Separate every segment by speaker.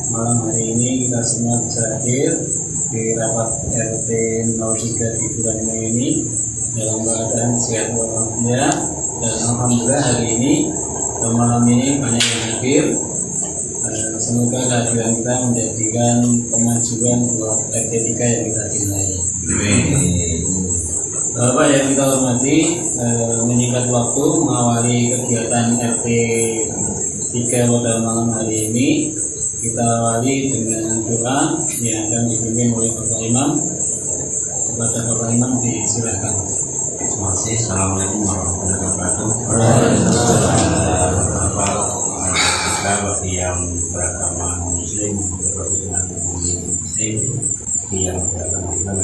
Speaker 1: malam hari ini kita semua bisa hadir di rapat RT 03 di bulan Mei ini dalam keadaan sehat walafiat, dan alhamdulillah hari ini malam ini banyak yang hadir. Semoga kehadiran kita menjadikan kemajuan buat RT 3 yang kita cintai. Bapak yang kita hormati, menyingkat waktu mengawali kegiatan RT 3 pada malam hari ini, kita awali dengan doa yang akan dipimpin oleh Bapak Imam. Kepada Bapak Imam disilakan.
Speaker 2: Terima kasih. Assalamualaikum warahmatullahi wabarakatuh. Kita bagi yang beragama Muslim, beragama Muslim, yang beragama Islam,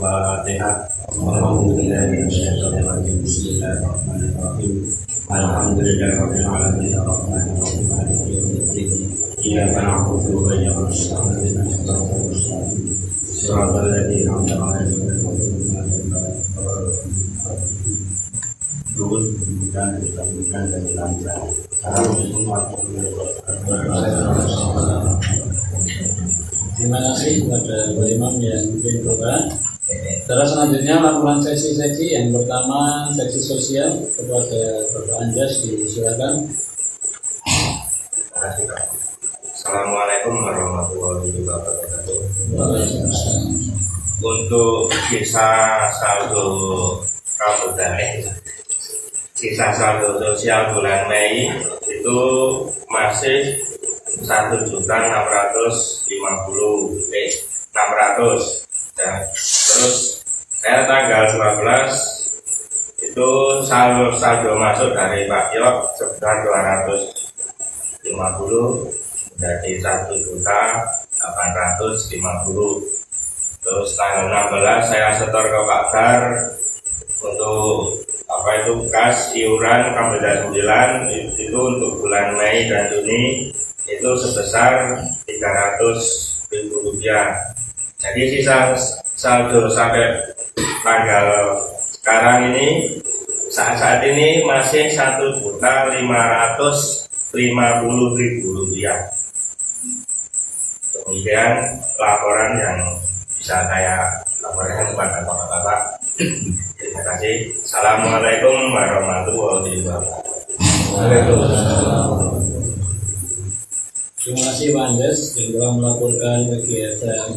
Speaker 2: Al-Fatihah. Alhamdulillahirabbil alamin arrahmanir rahim maliki yaumiddin iyyaka na'budu wa iyyaka nasta'in shiratal ladzina an'amta 'alaihim dan disambungkan dan dilancarkan. Assalamualaikum warahmatullahi wabarakatuh.
Speaker 1: Terima kasih kepada Bapak Imam yang memimpin doa. Terus selanjutnya laporan seksi-seksi. Yang pertama seksi sosial kepada Bapak Anjas, disilakan.
Speaker 3: Assalamualaikum warahmatullahi wabarakatuh. Untuk sisa saldo sisa saldo sosial bulan Mei itu masih 1.650.600. Dan terus tanggal 12 itu saldo masuk dari Pak Yok sebesar 250 jadi 1.850. Terus tanggal 16 saya setor ke Pak Bar untuk kas iuran Kabeda 9 itu untuk bulan Mei dan Juni itu sebesar Rp300.000. Jadi sisa saldo sampai tanggal sekarang ini saat ini masih Rp1.550.000. Kemudian laporan yang bisa saya laporkan kepada Bapak-Bapak. Terima kasih. Assalamualaikum warahmatullahi wabarakatuh.
Speaker 1: Terima kasih Pak Anjas yang telah melaporkan kegiatan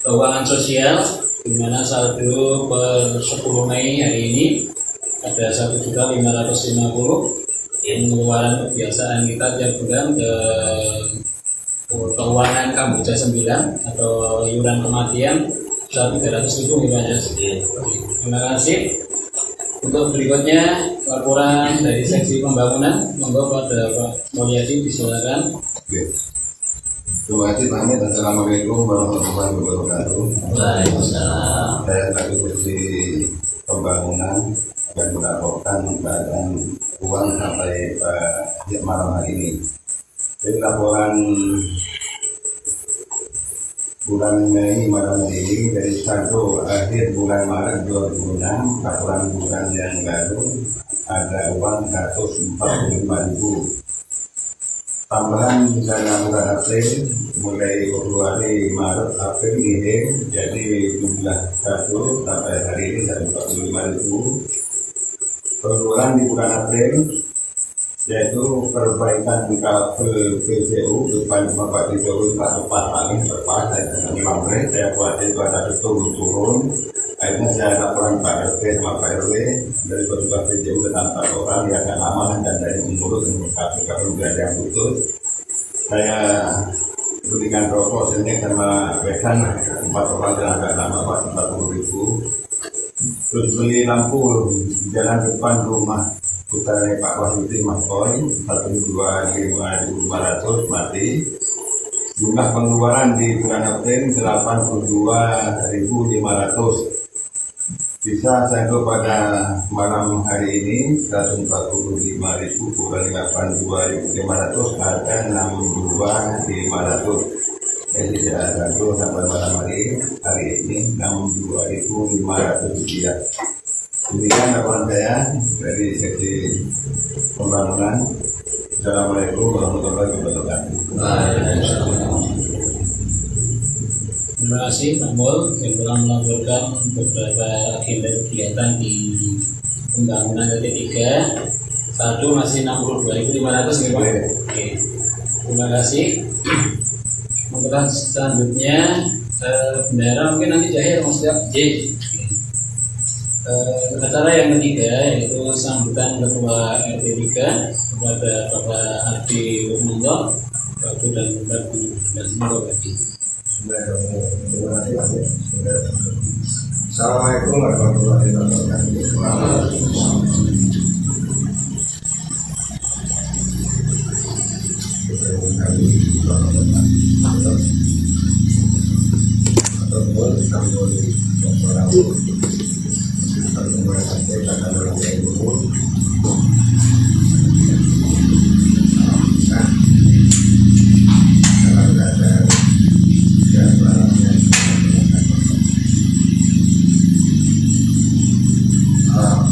Speaker 1: keuangan sosial, di mana saldo per 10 Mei hari ini ada 1.550.000. Pengeluaran kebiasaan kita tiap bulan ke keuangan Kamboja 9 atau iuran kematian 300.000 Pak Anjas. Terima kasih. Untuk berikutnya laporan dari seksi pembangunan, monggo pada Pak Mulyadi, disilakan.
Speaker 4: Terima kasih Pak Amit. Assalamualaikum warahmatullahi wabarakatuh.
Speaker 1: Waalaikumsalam.
Speaker 4: Saya tadi kursi pembangunan dan melaporkan keadaan uang sampai malam hari ini. Jadi laporan bulan Mei malam ini dari saldo akhir bulan Maret 2006, laporan bulan yang lalu ada uang 145.000. Tambahan dana bulan April mulai Februari, Maret, April ini jadi jumlah saldo sampai hari ini 145.000. Pengeluaran di bulan April yaitu perbaikan di kabel PCU depan Bapak Jokowi Pak kali lepas dan lambre saya buat itu ada turun. Akhirnya saya laporan Pak RT sama Pak RW dari petugas PCU ke 4 orang yang agak lama dan dari mengurus kabel berada yang putus. Saya berikan rokok sini sama besan 4 orang yang agak lama Pak 40.000. Terus beli lampu di jalan depan rumah utara Pak Wahyudi Mas Boy 125.500 mati. Jumlah pengeluaran di bulan April 82.500. Bisa saldo pada malam hari ini 145.000 kurang 82.500 ada 62.500. Jadi tidak saldo sampai malam hari ini 62.500 rupiah. Demikian laporan saya dari sesi pembangunan. Assalamualaikum warahmatullahi wabarakatuh.
Speaker 1: Terima kasih Pak Mul yang telah melaporkan beberapa agenda kegiatan di pembangunan RT3. Satu masih 62.500 nih Pak. Oke. Terima kasih. Kemudian selanjutnya bendera mungkin nanti Jahir maksudnya J. Acara yang ketiga yaitu sambutan Ketua RT3 kepada Bapak Adi Wumullah, Bapak dan Bapak dan semoga bagi.
Speaker 5: Assalamualaikum warahmatullahi wabarakatuh.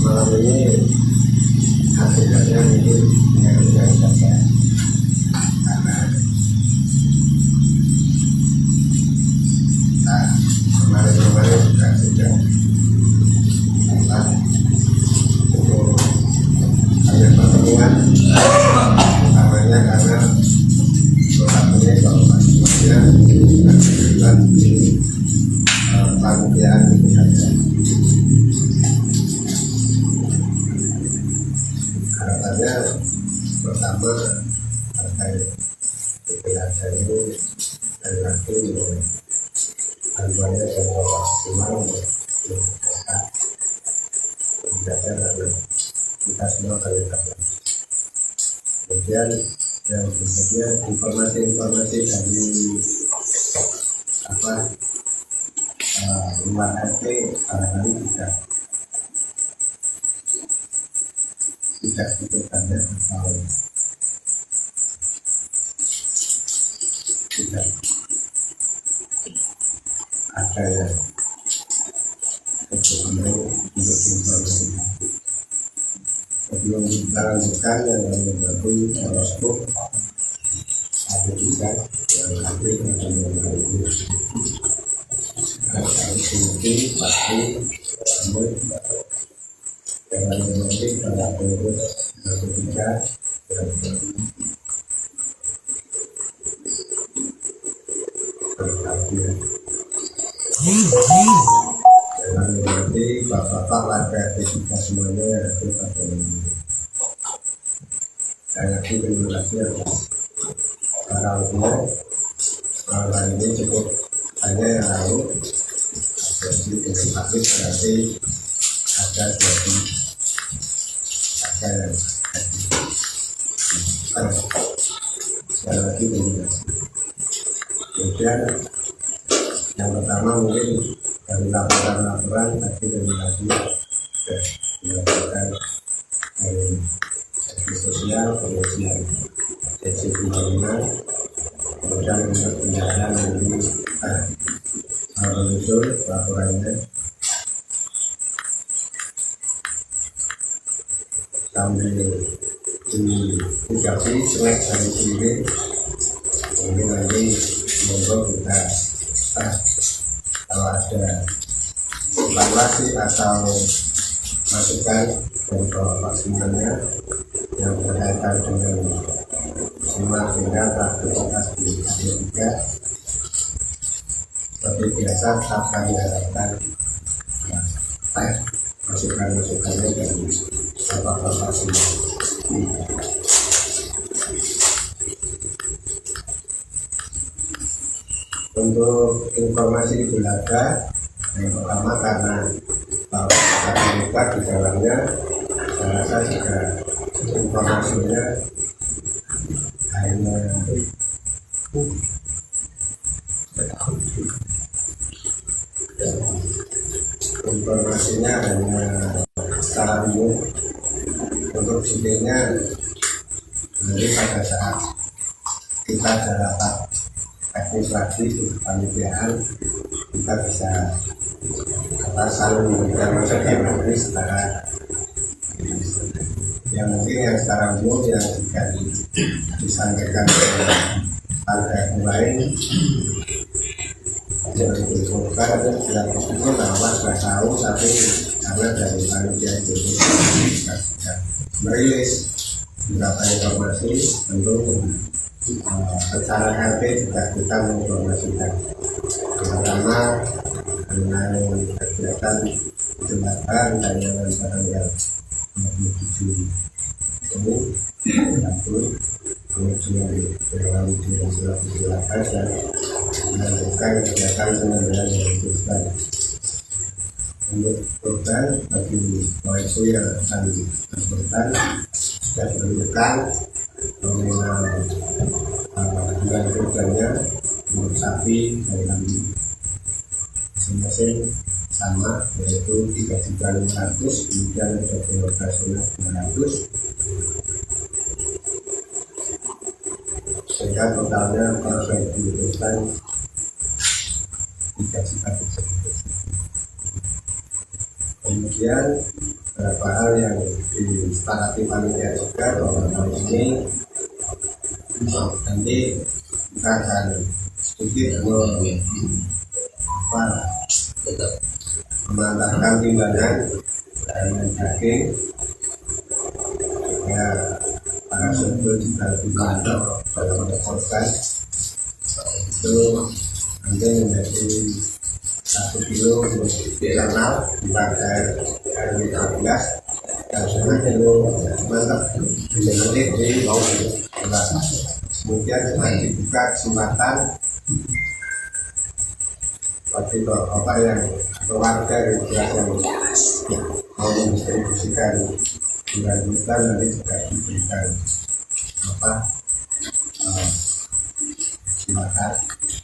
Speaker 5: Malam ini hasilnya mungkin yang saja karena kemarin juga sudah untuk ada pertemuan utamanya karena satunya kalau semuanya terlibat di panitia itu saja. Harapannya pertama terkait kegiatan ini dan nanti harapannya semoga maksimal untuk melakukan kegiatan dan kita semua terlibat. Kemudian yang berikutnya informasi-informasi dari luar RT barangkali tidak cukup ada atau tidak ada yang cukup untuk informasi. Sebelum kita lanjutkan yang baru horoskop ada juga yang nanti akan membantu harus mungkin pasti namun jangan nanti pada terus ketika perhatian jangan nanti bapak-bapak warga kita semuanya nanti pada saya lagi terima kasih atas para orang ini cukup hanya yang tahu jadi dengan pasti berarti ada jadi ada yang sekali lagi terima kasih. Kemudian yang pertama mungkin dari laporan tadi terima kasih sudah dilakukan dari sesi sosial kemudian sesi pembangunan kemudian untuk penjelasan nanti menyusul laporannya sambil dikasih snack dari sini mungkin nanti monggo kita kalau ada evaluasi atau masukan dari bapak semuanya yang berkaitan dengan semua sehingga aktivitas di RT3 seperti biasa tetap kami harapkan masukan-masukannya dari bapak-bapak semua. Untuk informasi di belakang yang pertama karena kita di dalamnya saya rasa juga informasinya hanya secara umum untuk detailnya nanti pada saat kita ada rapat teknis lagi di kepanitiaan kita bisa saling memberikan masukan secara yang mungkin yang secara umum yang jika disampaikan oleh partai lain yang dikumpulkan ada tidak itu nama sudah tahu tapi karena dari panitia itu merilis beberapa informasi tentu secara RT juga kita menginformasikan pertama mengenai kegiatan jembatan dan yang tanggal 27 ini menyambut kemudian dalam surat silakan dan melanjutkan kegiatan pengendalian yang diteruskan untuk korban bagi itu yang akan berkorban sudah ditentukan nominal bulan korbannya untuk sapi dan kambing masing-masing sama yaitu 3.500, kemudian ada biaya operasional 200 sehingga totalnya kalau sudah diputuskan 3 juta tersebut. Kemudian beberapa hal yang disepakati panitia juga bahwa tahun ini nanti kita akan sedikit menambahkan timbangan dan daging ya para sopir juga dibantu dalam korban itu nanti menjadi 1 kilo untuk internal dipakai R15 dan 1 kilo mantap nanti di bawah kemudian dibuka kesempatan bagi bapak yang keluarga yang mau mendistribusikan dilanjutkan nanti juga diberikan silakan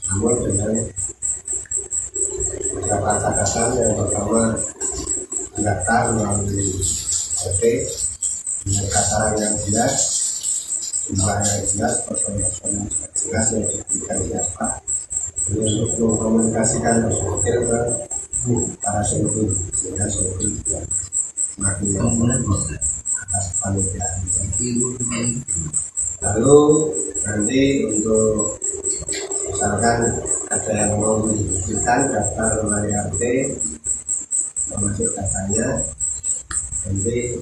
Speaker 5: namun dengan beberapa catatan. Yang pertama mendaftar melalui RT dengan kata yang jelas, jumlah yang jelas, personil yang jelas yang diberikan siapa untuk mengkomunikasikan berpikir ke para sopir sehingga sopir juga semakin atas panitia. Lalu nanti untuk misalkan ada yang mau menunjukkan daftar melalui RT termasuk datanya, nanti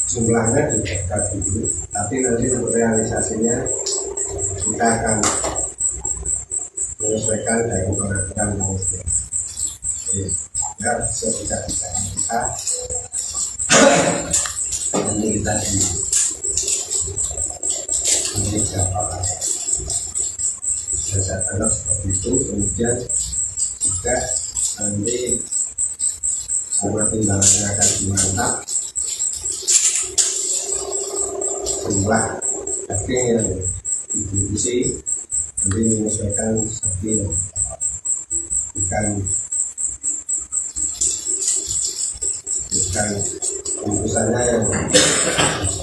Speaker 5: jumlahnya didaftar dulu, tapi nanti untuk realisasinya kita akan menyesuaikan dari peraturan yang ada. Ya, bisa kita nanti kita ini siapa saya anggap seperti itu. Kemudian juga nanti semua timbangannya akan dimantap, jumlah daging yang distribusi nanti menyesuaikan sapi bukan bungkusannya yang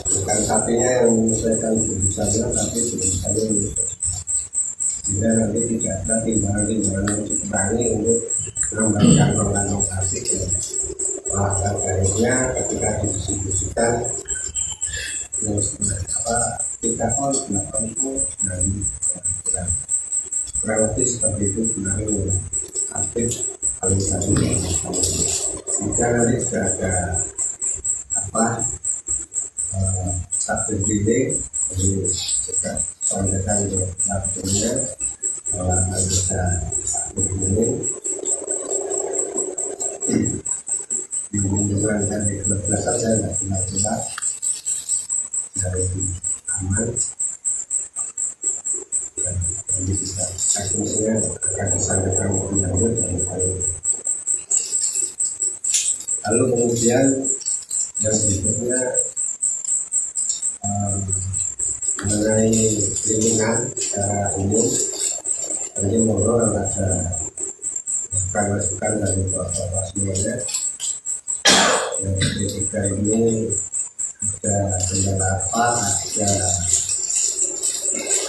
Speaker 5: bukan sapinya yang menyesuaikan bungkusannya, tapi bungkusannya menyesuaikan sehingga nanti tidak ada timbangan yang dikurangi untuk mengembangkan organisasi ke olahan garisnya ketika didistribusikan kita on 8 dan kurang lebih seperti itu kemarin yang aktif paling satu jika nanti sudah ada satu bilik jadi juga sampaikan ke waktunya bahwa bisa begini menunjukkan dari kebebasan saya tidak pernah dari aman dan bisa teknisnya akan disampaikan lebih lanjut dari kali. Lalu kemudian yang berikutnya mengenai perlindungan secara umum, nanti mohon ada masukan dari bapak semuanya. Yang ketiga ini ada kendala ada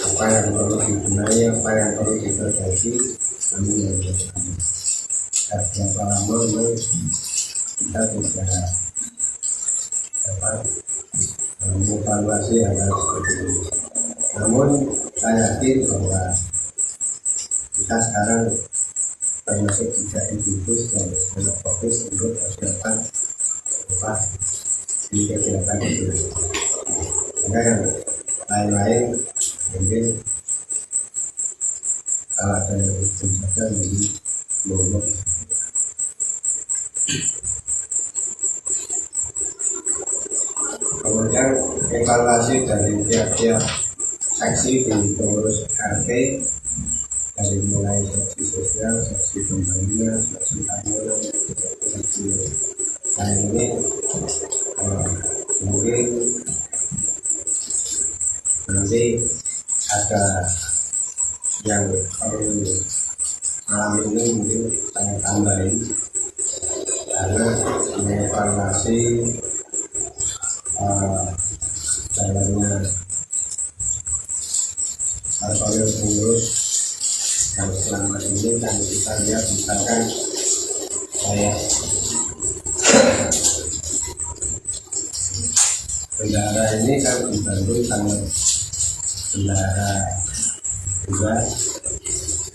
Speaker 5: apa yang perlu dibenahi, apa yang perlu diperbaiki, kami yang berapa lama itu kita tidak dapat mengevaluasi hal seperti ini. Namun saya yakin bahwa kita sekarang termasuk tidak individu dan sangat fokus untuk persiapan apa di kegiatan itu. Karena yang lain-lain mungkin kalau ada yang hukum saja menjadi momok. Kemudian evaluasi dari tiap-tiap seksi di pengurus RT dari mulai seksi sosial, seksi pembangunan, seksi keamanan, seksi lain ini mungkin nanti ada yang perlu malam ini mungkin saya tambahin karena mengevaluasi jalannya portfolio pengurus yang selama ini kan kita lihat misalkan saya bendahara ini kan dibantu sama bendahara juga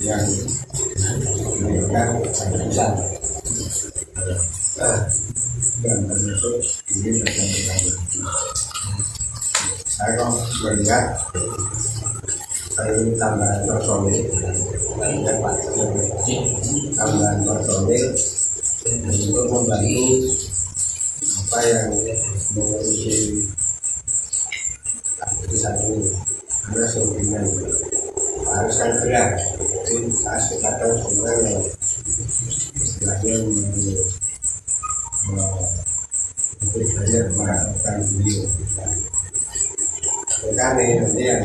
Speaker 5: yang memberikan keputusan dan termasuk ini terjadi. Saya kalau melihat saya ini tambahan personil tambahan personil untuk membantu apa yang mengurusi keputusan ini karena sebetulnya harus kan gerak. Jadi saya sekarang sebenarnya istilahnya untuk banyak merasakan beliau karena nanti yang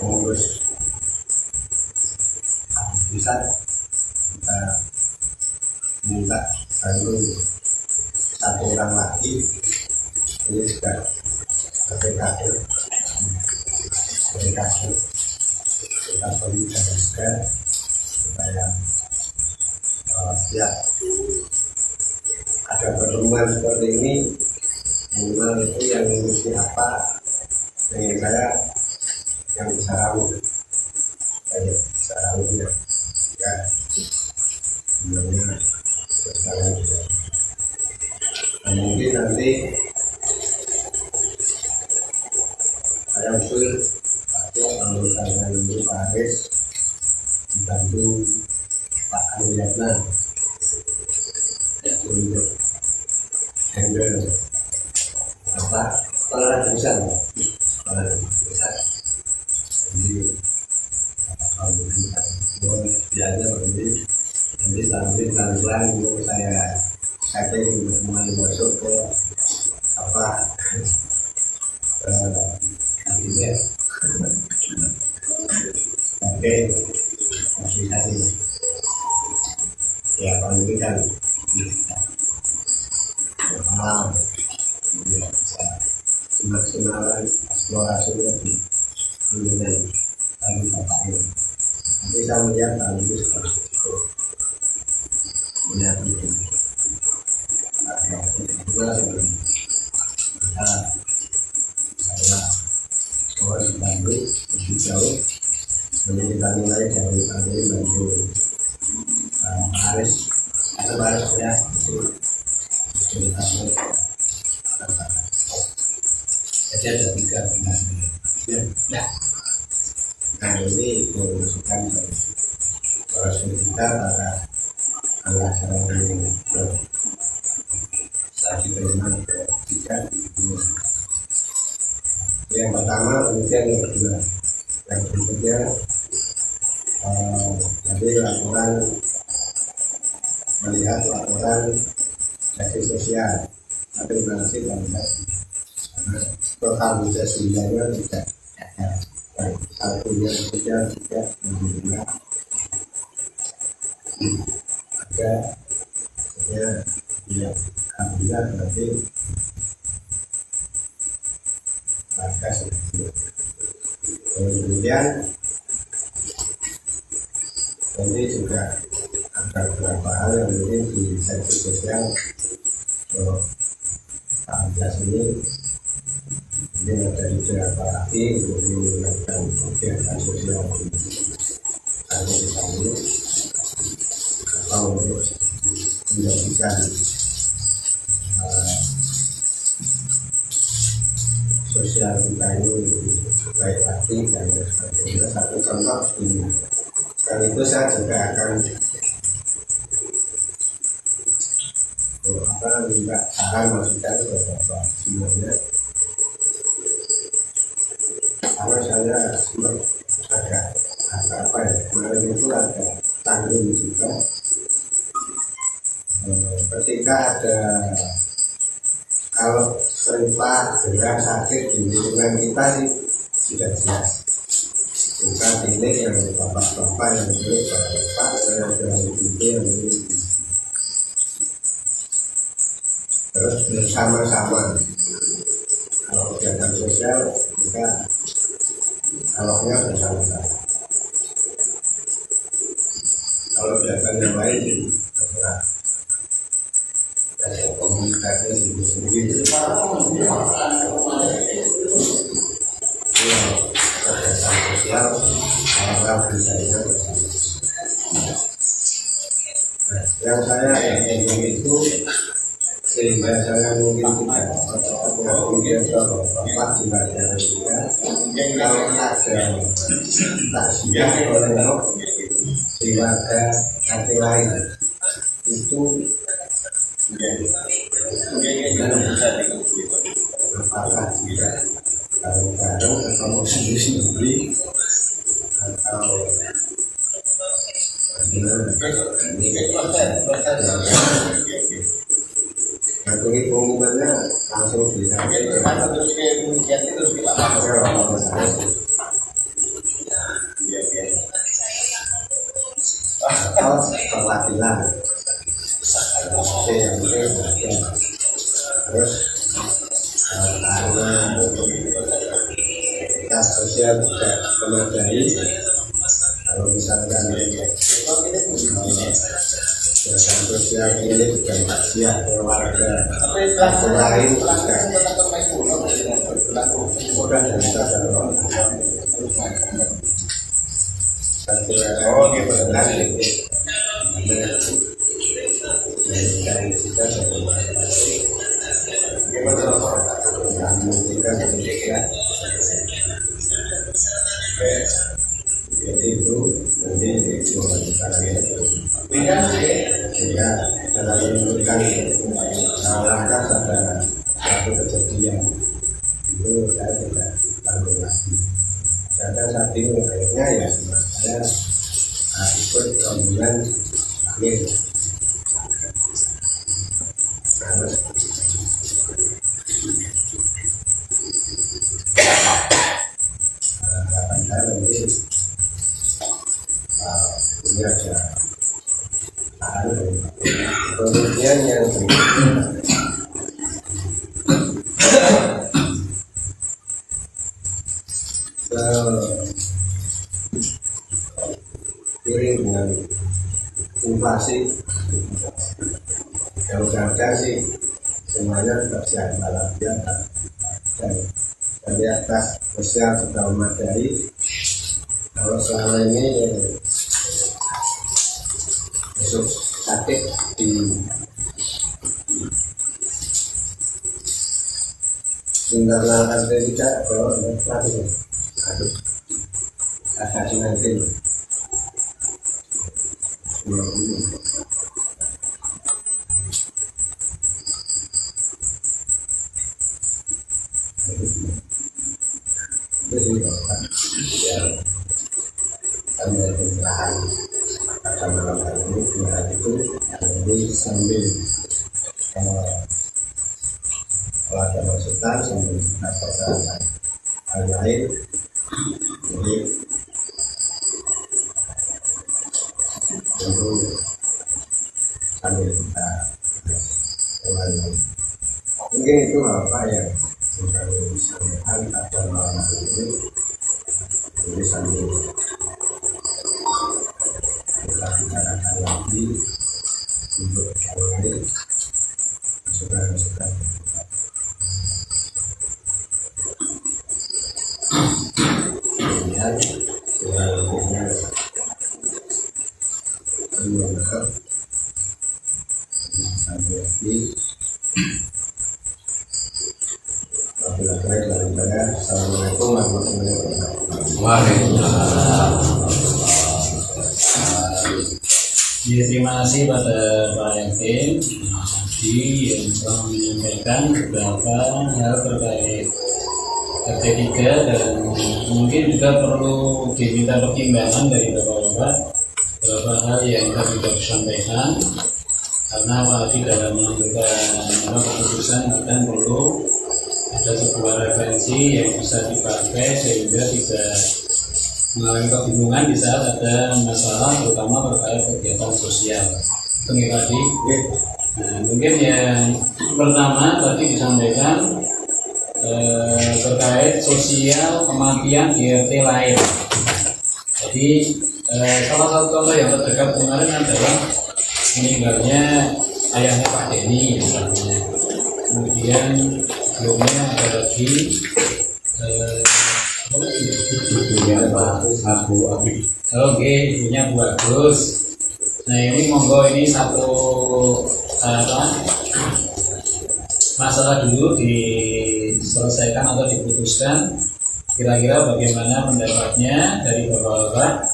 Speaker 5: mengurus bisa kita minta bantu satu orang lagi ini juga sebagai kader kita beri juga supaya siap ada pertemuan seperti ini minimal itu yang mesti apa dengan saya yang bisa rawuh saya bisa rawuhnya ya sebenarnya sekarang juga dan mungkin nanti saya usul atau kalau saya dulu Pak Aris dibantu Pak Andiatna untuk handle apa sekolah besar jadi alhamdulillah biasa nanti sambil pelan-pelan itu saya setting untuk mulai masuk ke apa kabinet oke aplikasi ya kalau ini kan mahal ya bisa semaksimal eksplorasinya di mengenai tadi bapaknya nanti saya melihat hal itu seperti itu melihat itu saya sekolah di Bandung lebih jauh jadi kita mulai dari tadi bantu Aris atau Aris ya jadi ada 3 belas ya nah ini memasukkan para kita para anak-anak yang saat diterima ke 3 yang pertama kemudian yang kedua yang berikutnya jadi laporan melihat laporan seksi sosial tapi masih validasi karena total bisa 9-nya tidak ada satunya sosial tidak menunjukkan ada ya alhamdulillah berarti warga sedang kemudian nanti juga ada beberapa hal yang mungkin di sisi sosial Jelas ini ada beberapa arti untuk melakukan kegiatan sosial ada di sana atau untuk menjadikan sosial kita ini baik lagi dan sebagainya. Satu contoh ini sekaligus saya juga akan juga saran masukan kepada Bapak semuanya, karena saya sempat agak apa ya kemarin itu ada tanggung juga ketika ada kalau seripah gerak sakit di lingkungan kita sih sudah jelas bukan klinik yang bapak-bapak yang dulu bapak yang yang terus bersama-sama kalau kegiatan sosial kita aloknya bersama-sama, kalau kegiatan yang lain terserah ada komunikasi sendiri-sendiri kegiatan sosial orang-orang bisanya bersama. Nah, yang saya ingin itu sehingga saya mungkin tidak mungkin bapak juga ada juga kalau ada takziah oleh keluarga hati lain itu apakah tidak bareng-bareng atau sendiri-sendiri atau ini pengumumannya langsung disampaikan atau perwakilan terus karena kita sosial tidak memadai, kalau misalkan kegiatan sosial ini juga takziah keluarga lain bukan dari kita dari kita itu nanti sehingga dalam menentukan langkah pada satu kejadian itu saya tidak tanggung lagi. Karena saat ini akhirnya ya saya ikut rombongan amin. Harapan saya nanti ini ada kemudian yang seiring dengan inflasi yang ada sih semuanya tetap sehat walafiat dan dari atas sosial sudah memadai. Kalau selama ini besok sakit di internal ada tidak kalau ada ada nanti sambil pencerahan pada malam hari ini itu jadi sambil kalau ada masukan sambil melakukan hal lain jadi tentu sambil kita mulai mungkin itu apa yang kami sampaikan pada malam hari ini. Jadi sambil kita bicarakan lagi untuk mengenai masukan-masukan. Kemudian selanjutnya menganggap sampai di apabila baik daripada Assalamualaikum warahmatullahi wabarakatuh.
Speaker 1: Waalaikumsalam. Ya, terima kasih pada Pak RT tadi yang telah menyampaikan beberapa hal terkait RT 3 dan mungkin juga perlu diminta pertimbangan dari Bapak-Bapak beberapa hal yang tadi sudah disampaikan, karena apalagi dalam menentukan keputusan akan perlu ada sebuah referensi yang bisa dipakai sehingga tidak mengalami kebingungan di saat ada masalah terutama terkait kegiatan sosial. Itu tadi. Nah, mungkin yang pertama tadi disampaikan terkait sosial kematian di RT lain. Jadi salah satu contoh yang terdekat kemarin adalah meninggalnya ayahnya Pak Denny misalnya. Kemudian sebelumnya ada lagi
Speaker 4: Abu Abi.
Speaker 1: oke, ibunya Bu Agus. Nah ini monggo ini satu masalah dulu diselesaikan atau diputuskan kira-kira bagaimana pendapatnya dari Bapak-Bapak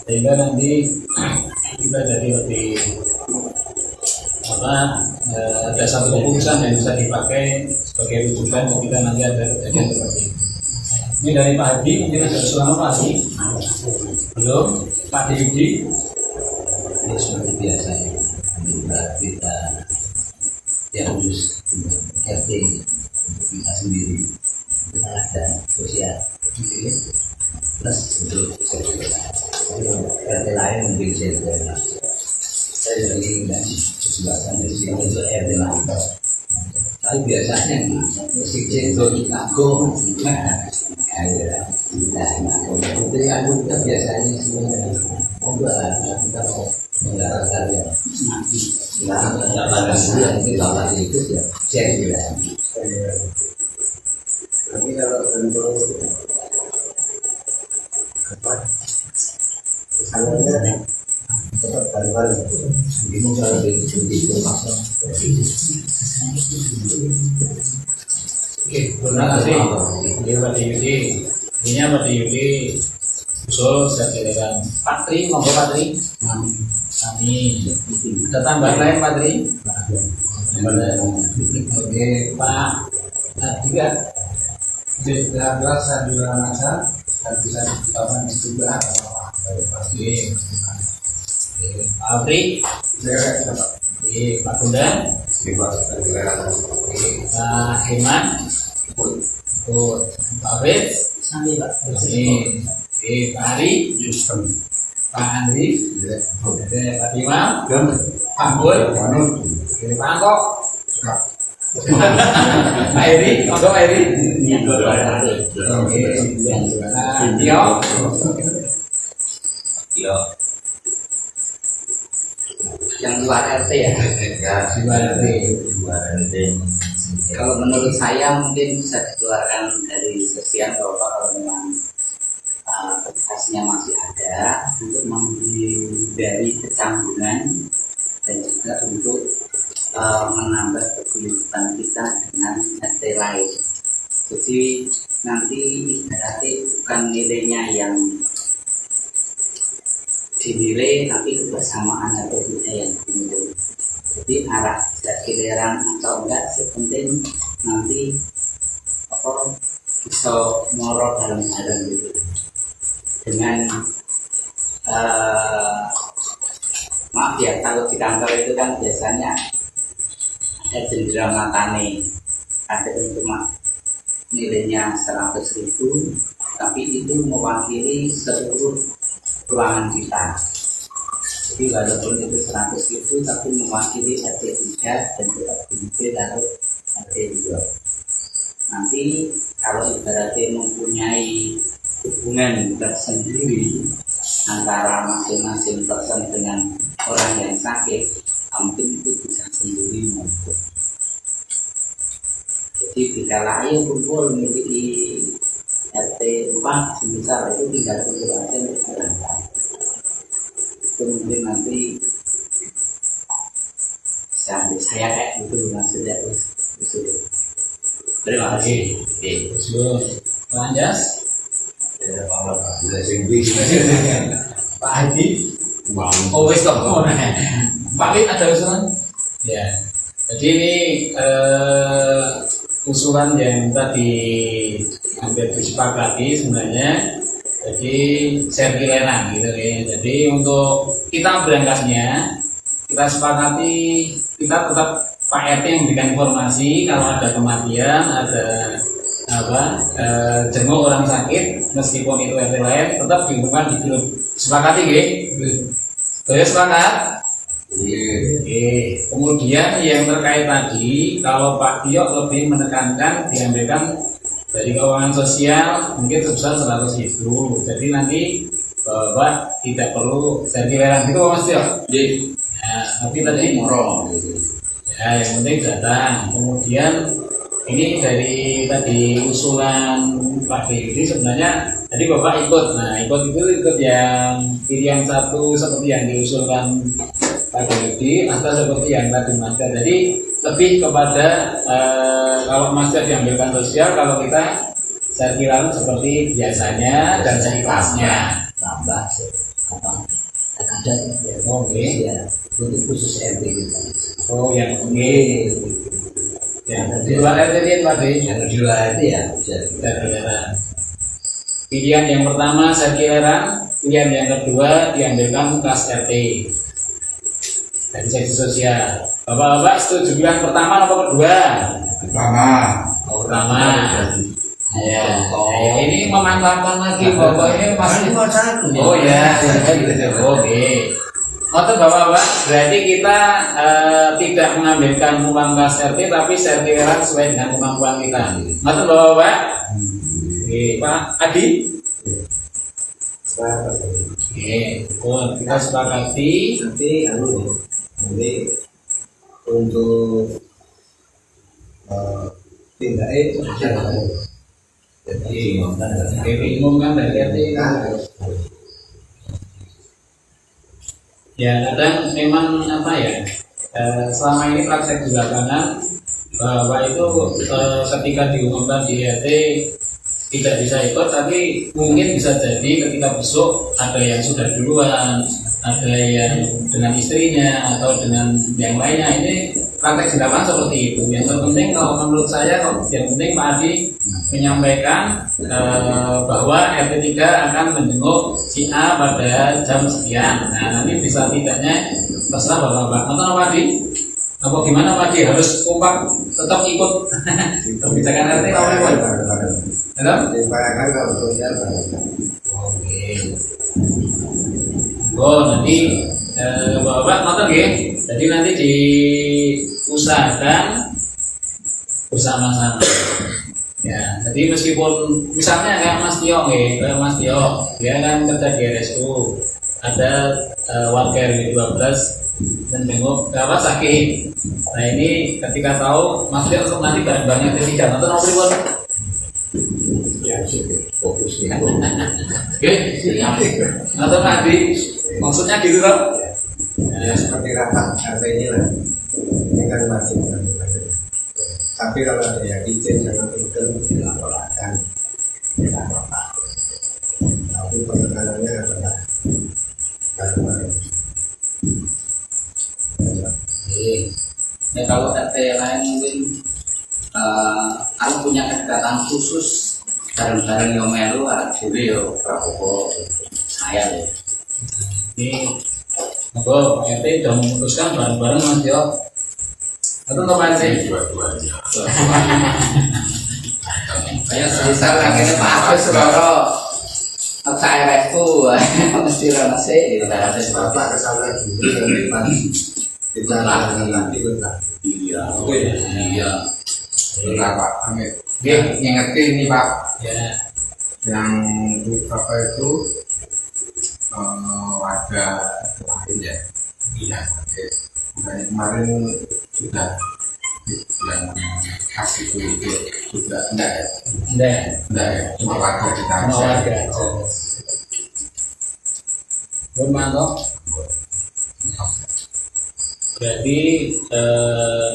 Speaker 1: sehingga nanti kita jadi lebih ada satu keputusan yang bisa dipakai sebagai rujukan ketika nanti ada kejadian seperti itu. Ini dari Pak Hadi, mungkin ada usulan Pak Hadi? Belum? Pak Hadi?
Speaker 6: Ya seperti biasanya kita yang khusus RT kita sendiri kita ada sosial plus untuk RT lain mungkin saya dari kesempatan dari sini untuk RT lain. Tapi biasanya musik itu aku itu yang kita biasanya sebenarnya kita mau menggarangkan ya nggak pada bulan itu dapat itu ya cek juga.
Speaker 5: Tapi kalau untuk apa misalnya tetap bareng-bareng
Speaker 6: Ini kalau begitu masuk.
Speaker 1: Oke, terima kasih. Ini Pak Yudi. Ini Pak Yudi. Usul saya silakan. Pak Tri, monggo Pak Tri. Kami ada tambahan lain Pak Tri? Oke, Pak. Nah, juga.
Speaker 5: jelas saya juga rasa dan bisa dikatakan juga
Speaker 1: Oke. Pak Tri. Oke, Pak Bondan. Pak Iman. Pak Fritz. Sandi Pak. Oke, Pak Ari. Pak Andri. Pak Imam. Pak Bul. Pak Angkok. Pak Eri. Pak Eri. Oke. Tio.
Speaker 6: Yo. Yang luar RT ya. Kalau menurut saya mungkin bisa dikeluarkan dari sesian kalau memang bekasnya masih ada untuk menghindari kecanggungan dan juga untuk menambah keguyuban kita dengan RT lain. Jadi nanti berarti bukan nilainya yang dinilai tapi kebersamaan atau tidak yang dinilai. Jadi arah giliran atau enggak sepenting nanti bisa moro dalam hal gitu dengan maaf ya kalau di kantor itu kan biasanya ada jendela matane ada yang cuma nilainya 100.000 tapi itu mewakili seluruh ruangan kita. Jadi walaupun itu 100.000 tapi mewakili RT 3 dan tetap dihidupi taruh RT 2. Nanti kalau ibaratnya mempunyai hubungan tersendiri antara masing-masing person dengan orang yang sakit, mungkin itu bisa sendiri mampu. Jadi dikala ayo kumpul di RT 4 semisal itu tinggal kumpul aja berangkat. Itu mungkin nanti saya kayak gitu maksudnya usul. Terima kasih.
Speaker 1: Usul Lanjas. Pak Haji. Oh wes kok. Pak Lid ada usulan? Ya. Jadi ini usulan yang tadi hampir disepakati sebenarnya. Jadi sirkuleran gitu ya. Jadi untuk kita berangkatnya kita sepakati kita tetap Pak RT memberikan informasi kalau ada kematian, ada jenguk orang sakit meskipun itu RT lain tetap diumumkan di grup. Sepakati nggih? Saya sepakat. Kemudian yang terkait tadi kalau Pak Tio lebih menekankan diambilkan dari keuangan sosial mungkin sebesar 100.000. Jadi nanti Bapak tidak perlu sirkuleran gitu Mas Tio. Nah, tapi tadi
Speaker 6: murah.
Speaker 1: Ya, yang penting datang. Kemudian ini dari tadi usulan Pak Diri sebenarnya tadi Bapak ikut. Nah, ikut yang pilihan satu seperti yang diusulkan Pak Diri atau seperti yang tadi Mas. Jadi lebih kepada kalau Mas diambilkan sosial, kalau kita saya kira seperti biasanya dan seikhlasnya.
Speaker 6: Tambah apa? Ada ya.
Speaker 1: Oke.
Speaker 6: Ya, untuk khusus RT kita.
Speaker 1: Oh, yang ini. Ya, di luar RT ini Pak Diri.
Speaker 6: Yang di luar itu ya bisa
Speaker 1: Sirkuleran. Pilihan yang pertama sirkuleran, pilihan yang kedua diambilkan kas RT dari seksi sosial. Bapak-bapak setuju pilihan pertama atau kedua?
Speaker 4: Pertama.
Speaker 1: Oh, pertama. Ya, ini memantapkan lagi Bapak ini masih. Oh ya, oke. Oke Bapak-bapak, berarti kita tidak mengambilkan uang kas RT tapi sirkuleran sesuai dengan kemampuan kita. Oke Bapak-bapak. Oke, Pak Adi. Oke, kita sepakati.
Speaker 5: Nanti untuk tindaknya
Speaker 1: Jadi diumumkan dari RT. Ya, kadang memang apa ya? Selama ini praktek di lapangan bahwa itu ketika diumumkan di RT tidak bisa ikut, tapi mungkin bisa jadi ketika besok ada yang sudah duluan, ada yang dengan istrinya atau dengan yang lainnya. Ini praktek di lapangan seperti itu. Yang terpenting kalau menurut saya, yang penting Pak Adi menyampaikan bahwa RT 3 akan menjenguk si A pada jam sekian. Nah, nanti bisa tidaknya terserah Bapak. Nonton Pak Adi? Apa gimana Pak Adi? Harus kompak tetap ikut kebijakan RT atau gimana?
Speaker 5: dibayangkan kalau sosial.
Speaker 1: Oke. Oh, nanti Bapak nonton ya. Jadi nanti diusahakan bersama-sama. Ya, jadi meskipun misalnya kayak Mas Tio, dia kan kerja di RSU, ada warga RW 12 menjenguk apa sakit. Nah ini ketika tahu Mas Tio untuk nanti barang-barangnya tidak nonton apa pun.
Speaker 5: Ya, fokus itu.
Speaker 1: Oke, nonton tadi maksudnya gitu loh.
Speaker 5: Ya seperti rapat RT ini lah. Ini kan wajib kan. Tapi kalau ada yang izin jangan ikut dilaporkan. Tidak apa-apa. Tapi penekanannya adalah karena
Speaker 6: ya kalau RT lain mungkin kalau punya kedekatan khusus bareng-bareng yang melu dulu ya Prabowo saya ya.
Speaker 1: Ini Pak RT sudah memutuskan bareng-bareng Mas Tio. Atau Pak RT?
Speaker 2: Dua-duanya.
Speaker 6: Kayak sebesar akhirnya Pak Agus Roro saya resku mesti rana sih
Speaker 5: bapak kesana dulu nanti pas kita nanti kita.
Speaker 6: iya
Speaker 2: Iya. Benar Pak. Ngingetin nih Pak.
Speaker 1: Ya.
Speaker 2: Yang apa itu ada lain ya.
Speaker 5: Iya. Kemarin sudah yang khas itu sudah enggak ya? Enggak ya, cuma warga kita aja.
Speaker 1: warga aja. Bermantok. Berarti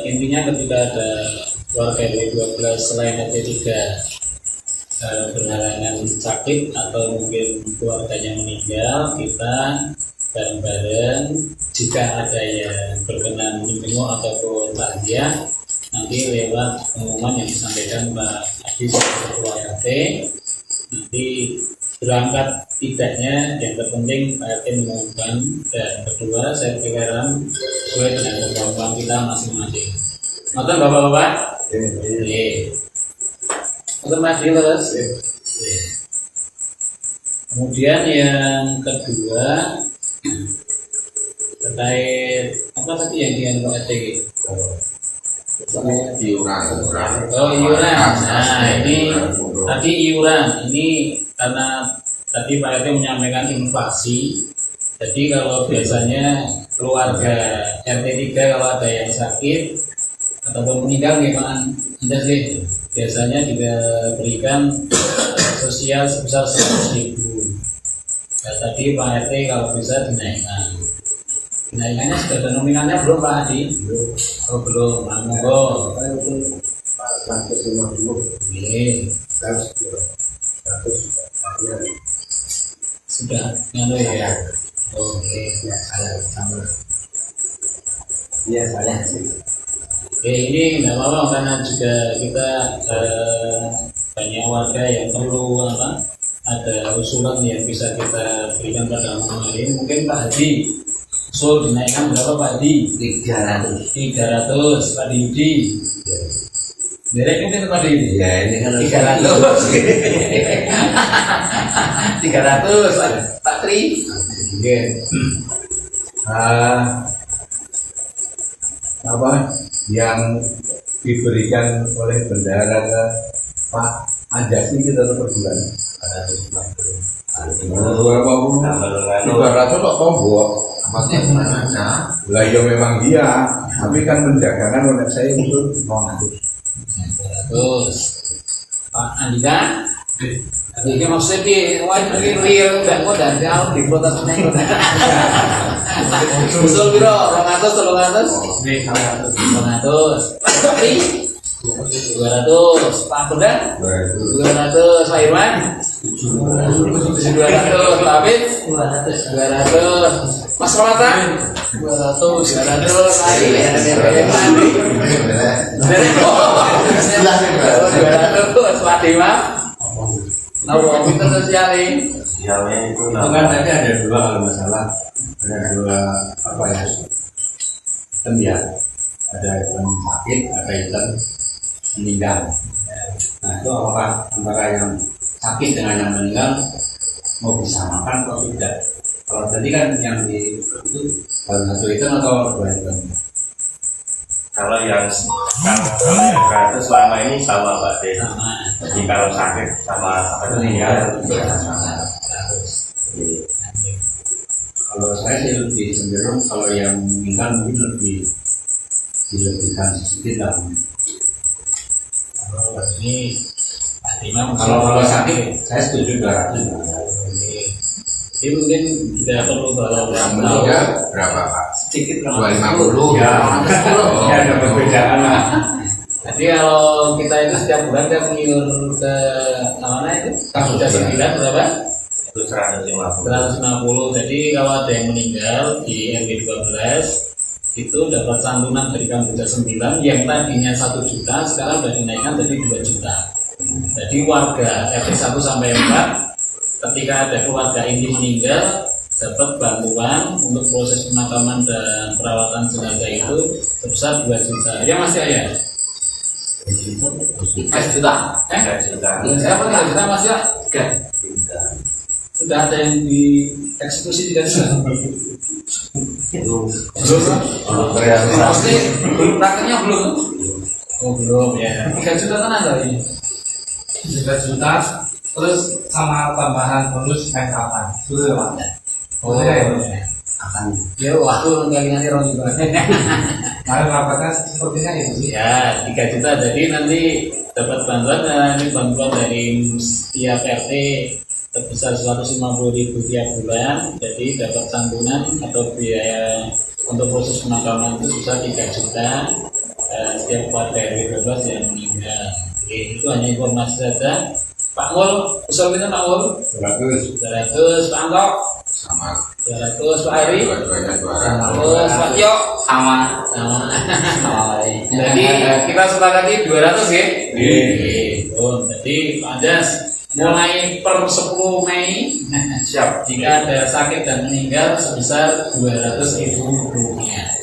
Speaker 1: intinya ketika ada warga RW 12 selain RT 3 berhalangan sakit atau mungkin keluarganya meninggal, kita bareng-bareng jika ada yang berkenan menjenguk ataupun takziah, nanti lewat pengumuman yang disampaikan Pak Adi sebagai Ketua RT, nanti berangkat tidaknya yang terpenting Pak RT mengumumkan, dan kedua saya pikiran sesuai dengan kemampuan kita masing-masing. Nonton bapak-bapak? Iya. Nonton Mas Adi terus? Iya. Kemudian yang kedua terkait apa tadi yang dianggap RT?
Speaker 5: Iuran.
Speaker 1: Oh, iuran. Nah, ini tadi iuran. Ini karena tadi Pak RT menyampaikan inflasi. Jadi kalau biasanya keluarga RT 3 kalau ada yang sakit ataupun meninggal gimana? Anda sih biasanya diberikan sosial sebesar 100.000. Nah, tadi Pak RT kalau bisa dinaikkan. Kenaikannya sudah ada nominalnya belum Pak Adi? Oh belum, monggo.
Speaker 5: 150.
Speaker 1: Ini sudah nganu ya. Oke,
Speaker 5: Saya sama. Iya saya sih.
Speaker 1: Oke, ini nggak apa-apa karena juga kita banyak warga yang perlu apa? Ada usulan yang bisa kita berikan pada malam hari ini. Mungkin Pak Haji usul dinaikkan berapa Pak Haji?
Speaker 6: 300.
Speaker 1: 300 Pak Didi. Derek mungkin Pak Didi.
Speaker 6: Ya ini kan
Speaker 1: 300. 300 Pak Tri.
Speaker 5: Oke. Apa yang diberikan oleh bendahara ke Pak Anjas ini kita per bulan. 200 kok tombol.
Speaker 6: maksudnya gimana aja?
Speaker 5: Lah ya memang dia, tapi kan menjagakan oleh saya untuk
Speaker 1: 200. Pak Andika. Ini maksudnya di real nggak mau dan jauh di protes menengok. Usul biro 200. 200. Tapi 200. Pak Bunda 200. Pak Irwan 200. Pak Abid 200. Mas Rolata 200. Lagi ya. 200. Pak Dewa. Nah, kita sosial ini.
Speaker 3: Sosialnya itu
Speaker 5: itu kan tadi ada dua kalau masalah, ada dua apa ya, item ya, ada item sakit, ada item meninggal. Nah itu apakah antara yang sakit dengan yang meninggal mau disamakan atau tidak? Kalau tadi kan yang di itu baru satu item atau dua item?
Speaker 3: kalau yang gratis selama ini sama Pak D. Jadi kalau sakit sama apa itu meninggal
Speaker 5: Kalau saya sih lebih cenderung kalau yang meninggal mungkin lebih dilebihkan sedikit lah.
Speaker 1: Ini
Speaker 5: Kalau sakit saya setuju 200.
Speaker 1: Jadi mungkin tidak perlu kalau
Speaker 5: Yang meninggal berapa Pak?
Speaker 1: sedikit
Speaker 5: 250 ya.
Speaker 3: ya ada perbedaan lah.
Speaker 1: Jadi kalau kita itu setiap bulan kan mengiur ke mana itu? Sudah 9 berapa?
Speaker 3: Itu 150.
Speaker 1: 150. Jadi kalau ada yang meninggal di RW 12 itu dapat santunan dari Kamboja 9 yang tadinya 1 juta sekarang sudah dinaikkan jadi 2 juta. Jadi warga RT 1 sampai 4 ketika ada keluarga inti meninggal dapat bantuan untuk proses pemakaman dan perawatan jenazah itu sebesar 2 juta. Ya masih ya?
Speaker 6: 2 juta.
Speaker 3: 3 juta.
Speaker 1: Siapa 3 juta Mas ya? Sudah ada yang dieksekusi 3 juta. Pasti prakteknya belum. Oh belum ya. 3 juta kan ada ini.
Speaker 7: 3 juta terus sama tambahan bonus naik kapan dulu Pak.
Speaker 1: Oh,
Speaker 5: akan
Speaker 1: Ya waktu kalian ini rong juga.
Speaker 7: Kemarin rapatnya sepertinya itu sih.
Speaker 1: Ya 3 juta, jadi nanti dapat bantuan, ini bantuan dari setiap RT sebesar 150.000 tiap bulan. Jadi dapat santunan atau biaya untuk proses pemakaman itu bisa 3 juta setiap keluarga RW 12 yang meninggal. Oke, itu hanya informasi saja. Pak Mul, usul kita Pak Mul 200, Pak Angkok
Speaker 4: sama
Speaker 1: 200, Pak Ari
Speaker 4: dua-duanya
Speaker 1: 200, Pak Tio
Speaker 6: sama
Speaker 1: jadi kita sepakati 200 ya. Jadi Pak Anjas mulai per 10 Mei
Speaker 3: Siap.
Speaker 1: jika ada sakit dan meninggal sebesar 200.000 rupiah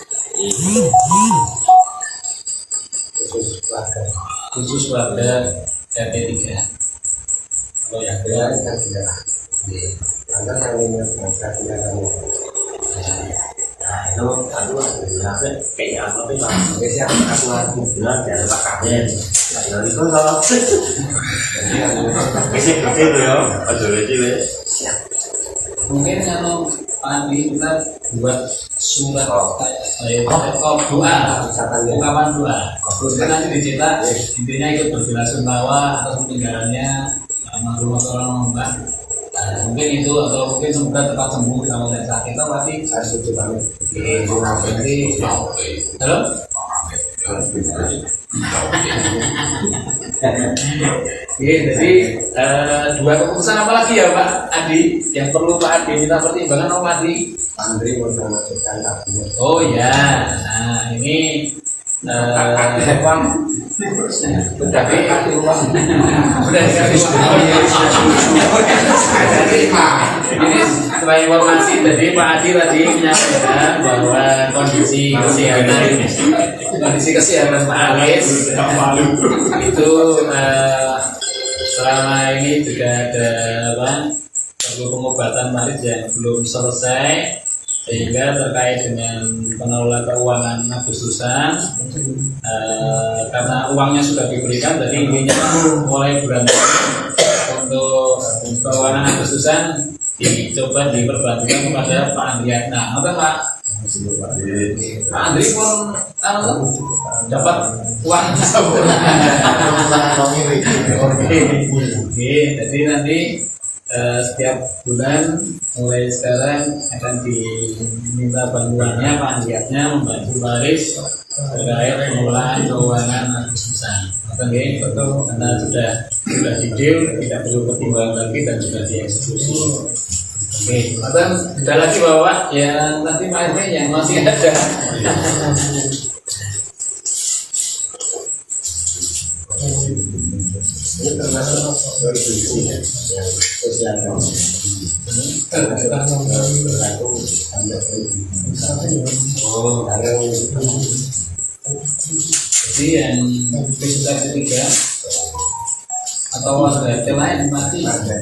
Speaker 1: khusus warga RT 3. Oh ya,
Speaker 5: ya kita tidak lantas yang ini berangkat tidak kamu
Speaker 2: Nah itu aduh kayak apa tuh Pak?
Speaker 5: oke siap aku lagi
Speaker 2: Bilang dari Pak Kaden. Nah itu kalau kecil ya, aduh kecil ya.
Speaker 1: mungkin kalau Pak Andi kita buat surat doa, ungkapan doa. Terus kan nanti dicetak, intinya ikut berbelasungkawa atas peninggalannya almarhum Mbak. Mungkin itu atau mungkin semoga cepat sembuh kalau saya sakit atau pasti
Speaker 5: saya setuju banget
Speaker 1: jadi halo. Jadi dua keputusan apa lagi ya Pak Adi yang perlu Pak Adi minta pertimbangan Om Adi?
Speaker 5: Andri mau masukkan kabinet
Speaker 1: Oh ya, nah ini uang udah dikasih uang, udah dikasih uang. Ini sebagai informasi dari Pak Adi tadi menyampaikan bahwa kondisi kesehatan Pak Aris itu selama ini juga ada perlu pengobatan Pak Aris yang belum selesai, sehingga terkait dengan pengelola keuangan Agustusan karena uangnya sudah diberikan, jadi intinya mulai bulan untuk keuangan Agustusan dicoba diperbantukan kepada Pak Andriatna. Apa Pak? Pak Andri pun dapat uang Oke, jadi nanti setiap bulan mulai sekarang akan diminta bantuannya Pak Andriatnya membantu Paris terkait pengelolaan keuangan Agustusan. Oke, karena sudah didil, tidak perlu pertimbangan lagi dan sudah dieksekusi. Oke, ada lagi Bapak yang nanti Pak RT yang masih ada.
Speaker 5: ini termasuk solusi yang sosial berlaku sampai
Speaker 1: Jadi yang peserta ketiga atau warga RT lain mati, warga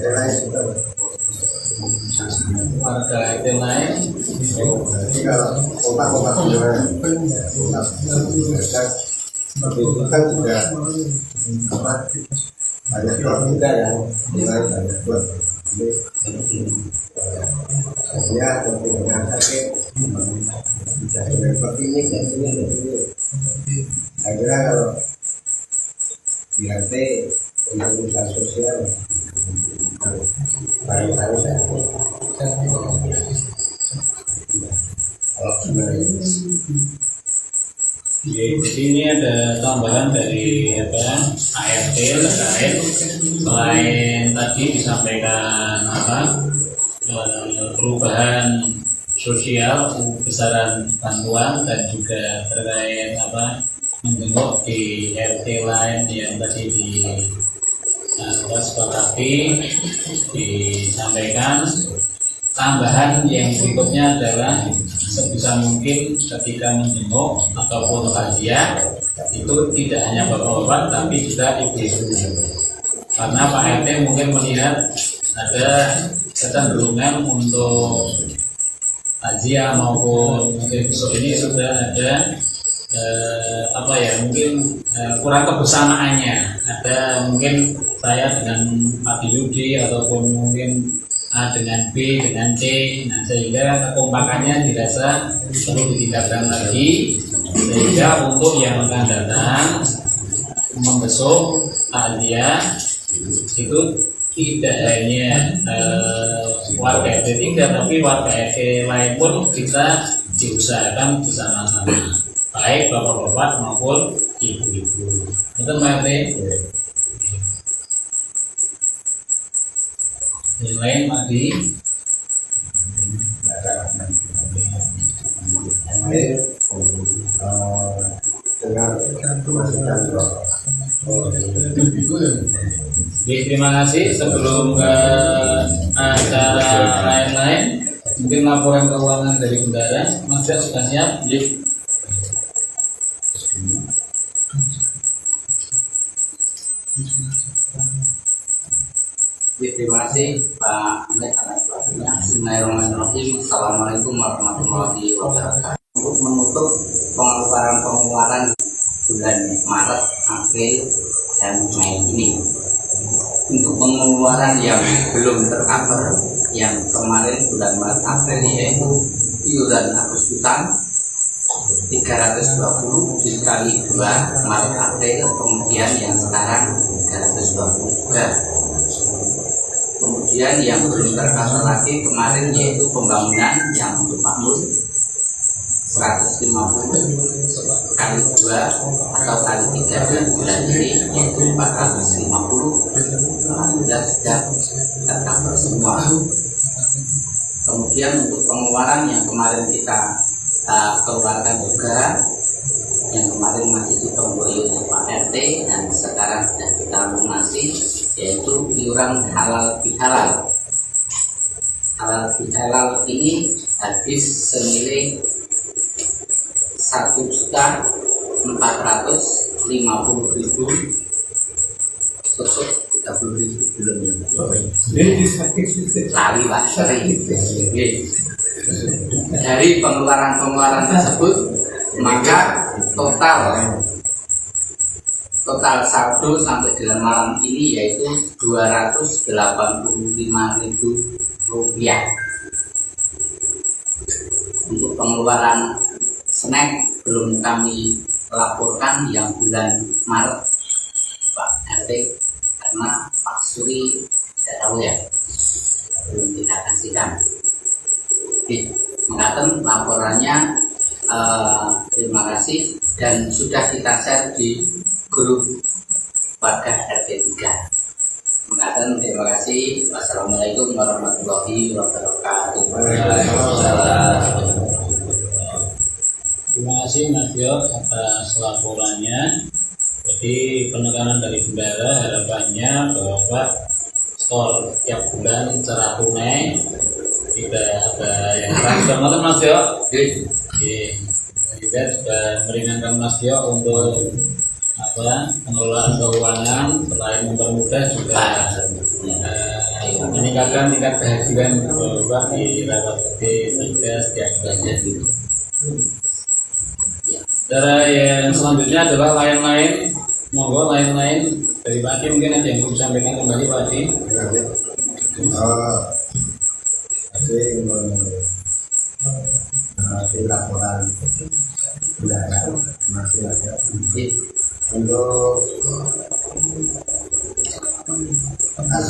Speaker 1: RT lain
Speaker 5: jadi kalau otak-otak itu kan juga apa banyak orang juga yang mulai banyak buat ya untuk dengan sakit bisa seperti ini dan ini. Saya kira kalau di RT untuk usaha sosial barang-barang saya kalau sebenarnya
Speaker 1: jadi ini ada tambahan dari ART terkait selain tadi disampaikan perubahan sosial besaran bantuan dan juga terkait menjenguk di RT lain yang tadi disepakati disampaikan. Tambahan yang berikutnya adalah sebisa mungkin ketika menjenguk ataupun takziah itu tidak hanya bapak-bapak tapi juga ibu-ibu, karena Pak RT mungkin melihat ada kecenderungan untuk takziah maupun mungkin besok ini sudah ada mungkin kurang kebersamaannya. Ada mungkin saya dengan Pak Yudi ataupun mungkin A dengan B dengan C. Nah, sehingga kekompakannya dirasa perlu ditingkatkan lagi, sehingga untuk yang akan datang membesuk takziah itu tidak hanya warga RT 3 tapi warga RT lain pun kita diusahakan bersama-sama, baik bapak-bapak maupun ibu-ibu. Betul Pak RT? Yang lain Pak Di? Terima kasih. Sebelum ke acara lain-lain, mungkin laporan keuangan dari bendara, Mas Jack sudah siap?
Speaker 6: Terima kasih Pak Ahmed atas waktunya. Bismillahirrahmanirrahim. Assalamualaikum warahmatullahi wabarakatuh. Untuk menutup pengeluaran bulan Maret, April, dan Mei ini, untuk pengeluaran yang belum tercover yang kemarin bulan Maret April yaitu iuran Agustusan 320 dikali 2 Maret April, kemudian yang sekarang 320 juga. Kemudian yang belum tercover lagi kemarin yaitu pembangunan yang untuk makmur 150 kali 2 atau kali 3 dan bulan ini yaitu 450. Alhamdulillah sudah tercover semua. Kemudian untuk pengeluaran yang kemarin kita keluarkan juga, yang kemarin masih ditonggoi oleh Pak RT dan sekarang sudah kita lunasi, yaitu iuran halal bihalal. Halal bihalal ini habis senilai 1.450.000 susuk 30.000 belum kali Pak sering. Dari pengeluaran tersebut maka total saldo sampai dengan malam ini yaitu Rp285.000. Untuk pengeluaran snack belum kami laporkan yang bulan Maret Pak RT, karena Pak Suri tidak tahu ya, belum kita kasihkan. Mengatakan laporannya, terima kasih, dan sudah kita share di grup warga RT 3. Mengatakan terima kasih. Wassalamualaikum warahmatullahi wabarakatuh.
Speaker 1: Terima kasih Mas Dio atas laporannya. Jadi penekanan dari bendara harapannya bahwa skor tiap bulan secara tunai tidak ada yang transfer, Mas Dio. Kita sudah meringankan Mas Dio untuk pengelolaan keuangan, selain mempermudah juga meningkatkan tingkat kehadiran Bapak di rapat sehingga setiap bulannya. Cara yang selanjutnya adalah lain-lain. Monggo lain-lain dari Pak Adi, mungkin ada yang mau disampaikan kembali Pak Adi.
Speaker 5: Laporan bulanan masih ada untuk ada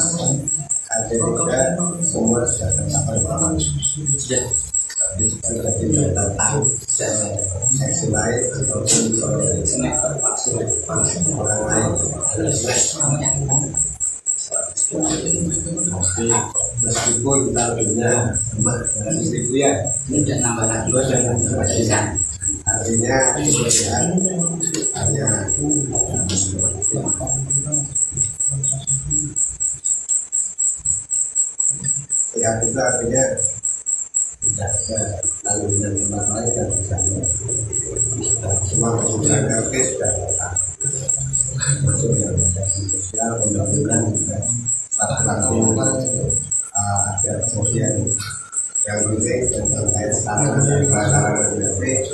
Speaker 5: juga semua sudah tercapai sudah tidak tahu seksi lain ataupun orang lain meskipun targetnya meskipun ya
Speaker 6: Tidak nambah lagi.
Speaker 5: artinya hanya ya itu artinya tidak ada lalu dan tempat lain dan misalnya semua kebutuhan RT sudah datang masuk yang sosial pembangunan juga ada sosial yang penting dan terkait standar dan peraturan RT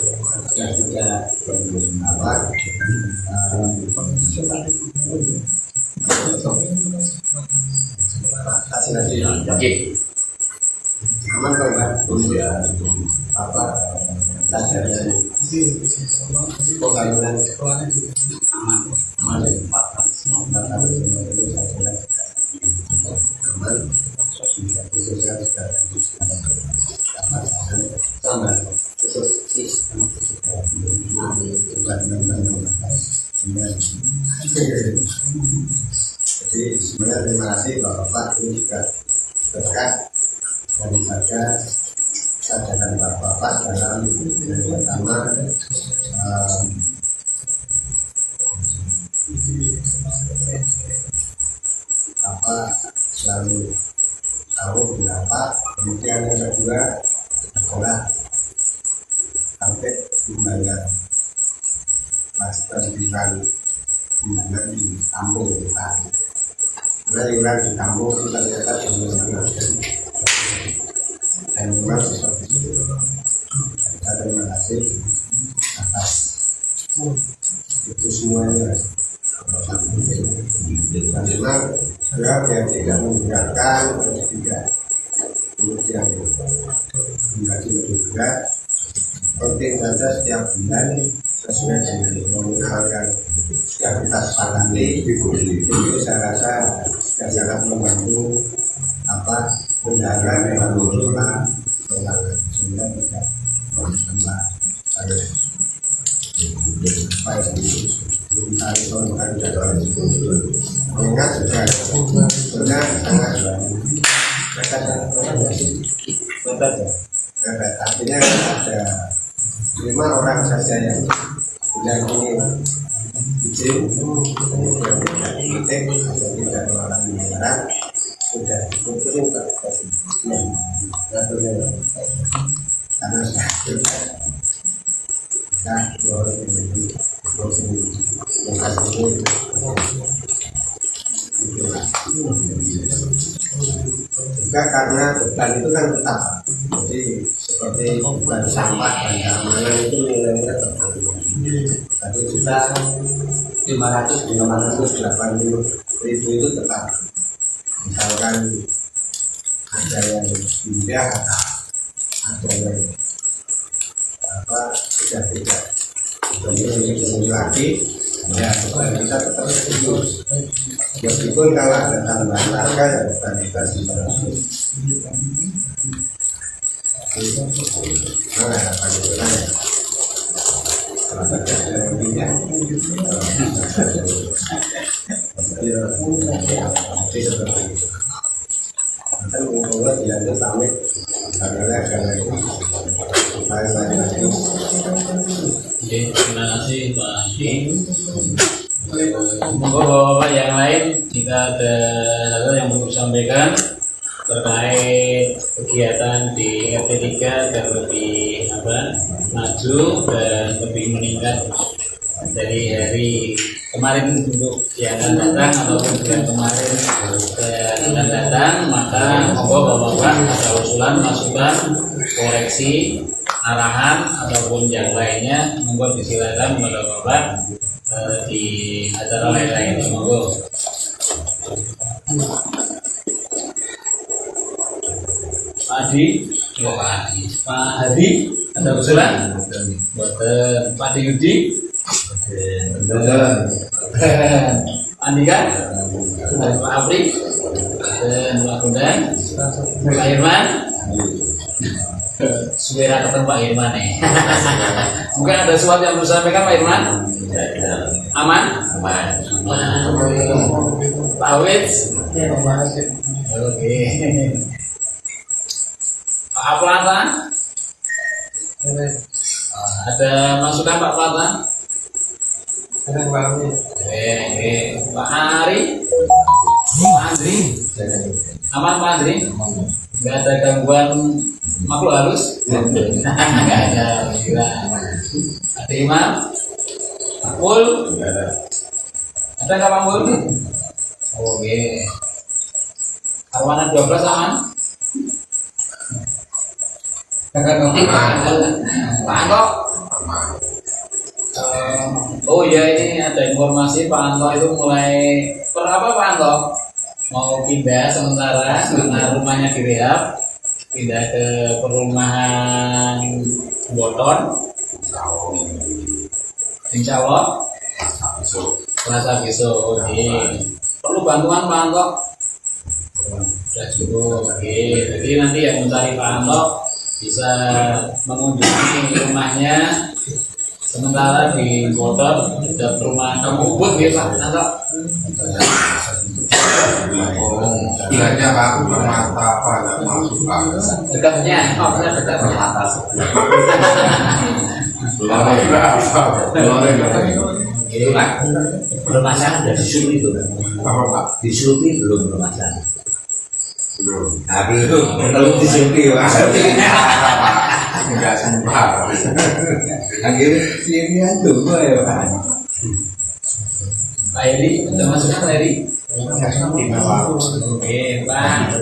Speaker 5: yang juga
Speaker 6: Oke.
Speaker 5: aman kok nggak ya apa sadarnya kok kandungan
Speaker 6: aman aman
Speaker 5: aman sosialisasi sosial sama jadi sebenarnya terima kasih Bapak ini juga berkat daripada kesadaran Bapak dalam yang pertama apa selalu tahu berapa, kemudian yang kedua adalah sampai membayar masuk iuran di kampung kita. Karena iuran di kampung itu ternyata belum dan memang seperti itu. Kita terima kasih atas itu semuanya. Dan memang biar tidak memberatkan, tidak kemudian menjadi lebih berat. Penting saja setiap bulan sesuai dengan mengenalkan yang kita sepakati itu saya rasa sangat membantu apa kendaraan yang berulang sehingga tidak bertambah harus baik mengingat juga sebenarnya sangat artinya ada 5 orang saja yang ingin izin kemudian tidak diitik atau tidak mengalami pelanggaran sudah dikirim ke karena sudah kita harus menjadi juga karena beban itu kan tetap, jadi seperti beban sampah dan keamanan itu nilainya tetap 1.580.000 itu tetap. Misalkan ada yang pindah atau ada yang apa sudah tidak ini lagi ya kita tetap terus meskipun kalau ada tambahan harga ya bukan kita mana harapan itu kan ya kalau ada yang pindah seperti itu kan mencoba dilanjut sampai karena itu
Speaker 1: Oke, terima kasih Pak Adi. Monggo Bapak-bapak yang lain jika ada hal yang perlu disampaikan terkait kegiatan di RT 3 agar lebih maju dan lebih meningkat dari hari kemarin untuk yang akan datang ataupun bulan kemarin yang akan datang, maka monggo Bapak-bapak ada usulan, masukan, koreksi, arahan ataupun yang lainnya monggo disilakan kepada Bapak di acara lain-lain. Monggo. Pak Adi, Pak Hadi, ada usulan? Buat Pak Yudi, Andika, Pak Apri, dan Pak Kundan, Pak Irman. Segera ketemu Pak Irman nih. Mungkin ada sesuatu yang perlu disampaikan Pak Irman? Aman? Aman. Pak Wits? Oke. Pak Plata? Ada masukan Pak Plata? Oke. Pak Ari? Pak Andri? Aman Pak Andri? Nggak ada gangguan makhluk halus? Nggak ada. Ada Imam? Pak Pul? Ada nggak Pak Pul? Oke. Arwana 12 aman? Pak Anto? Oh iya, ini ada informasi Pak Anto itu mulai berapa Pak Anto? Mau pindah sementara karena rumahnya direhab. pindah ke perumahan Boton, Insya Allah Selasa besok. Oke. Perlu bantuan Pak Anto? Sudah cukup. Oke. Jadi nanti yang mencari Pak Anto bisa mengunjungi rumahnya. Sementara di Boton ada perumahan kamu ubud ya Pak Anto.
Speaker 5: Bilangnya aku bermata apa nggak masuk akal.
Speaker 6: Dekatnya, maksudnya dekat mata sebelah. Itu Pak, permasalahan dari Sulti itu.
Speaker 5: Apa Pak?
Speaker 6: Di Sulti belum permasalahan.
Speaker 5: Belum.
Speaker 6: Nah, belum. Belum di Sulti Pak.
Speaker 5: Enggak sempat.
Speaker 6: Akhirnya pilihan dulu ya Pak. Pak Heri, udah masuknya Pak Heri? Oke, Pak.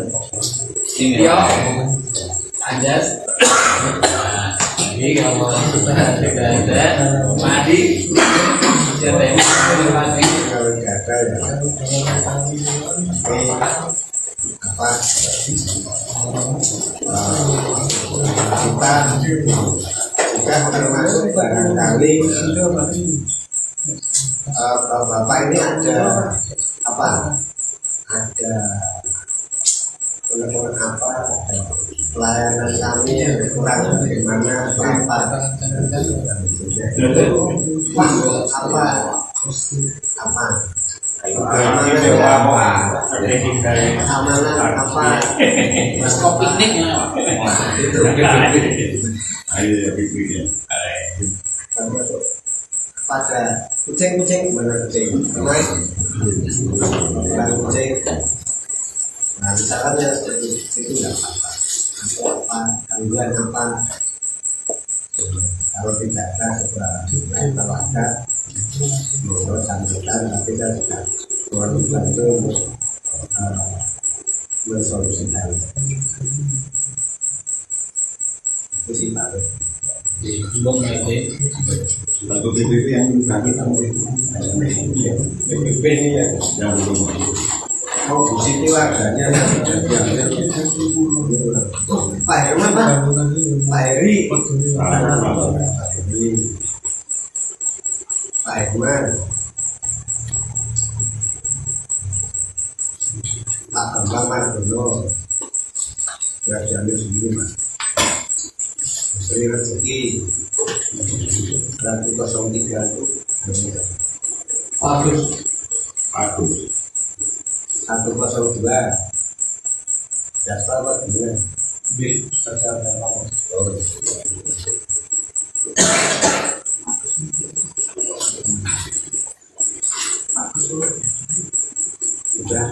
Speaker 6: Yo, Anjas. Nah, jadi kalau sudah tidak ada, Pak Adi, siapa yang Pak Adi?
Speaker 5: Kalau nggak ada ya. Apa? Kita termasuk barangkali Bapak ini ada apa? Ada apa? Ada pelayanan kami yang kurang bagaimana Bapak apa? Keamanan apa?
Speaker 6: Kok piknik ya?
Speaker 5: Itu
Speaker 4: Ayo ya pikirnya.
Speaker 5: pada kucing mana kucing? Baik. Kucing. Nah, misalkan ya seperti itu nggak apa-apa. Atau apa? Gangguan apa? Kalau tidak ada, kalau ada, menurut sambutan, tapi kan tidak membantu untuk mensolusikan. Itu sih Pak.
Speaker 1: Belum ya,
Speaker 4: Untuk PBB yang kami tahu itu
Speaker 5: PBB ini ya.
Speaker 4: yang belum.
Speaker 5: Oh, di sini warganya Pak Herman, Pak Heri, Pak Herman, Pak Bambang Margono, ya jamin sendiri Mas. Sri Rezeki, 103 itu
Speaker 1: Agus.
Speaker 5: 102 Jasper apa gimana?
Speaker 1: Di dasar dalam.
Speaker 5: Sudah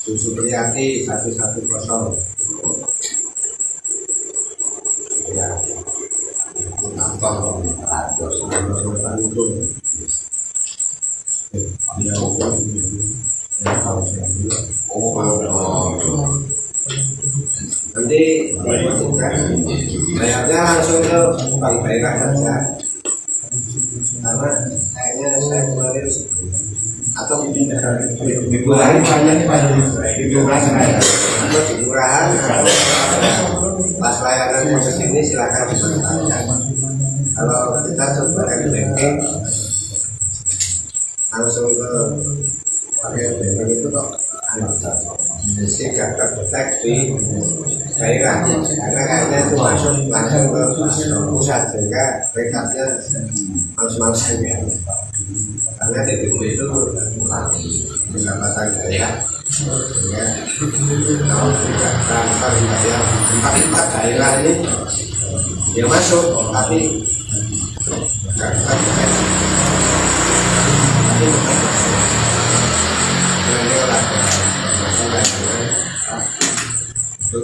Speaker 5: Susu Priyati 110 ya nampak ratus itu dia nanti bayarnya langsung ke baik-baik saja karena kayaknya saya kemarin atau di kelurahan atau di kelurahan pas layanan proses ini silakan bertanya. Kalau kita coba banking langsung ke pakai banking itu kok sih gak terdetek di daerah karena kayaknya itu masuk langsung ke pusat sehingga backupnya males-males aja karena DPD itu pendapatan daerah sehingga kalau tidak transfer dibayar 4 daerah ini dia masuk tapi gak terdetek tapi tetap masuk ini olahraga itu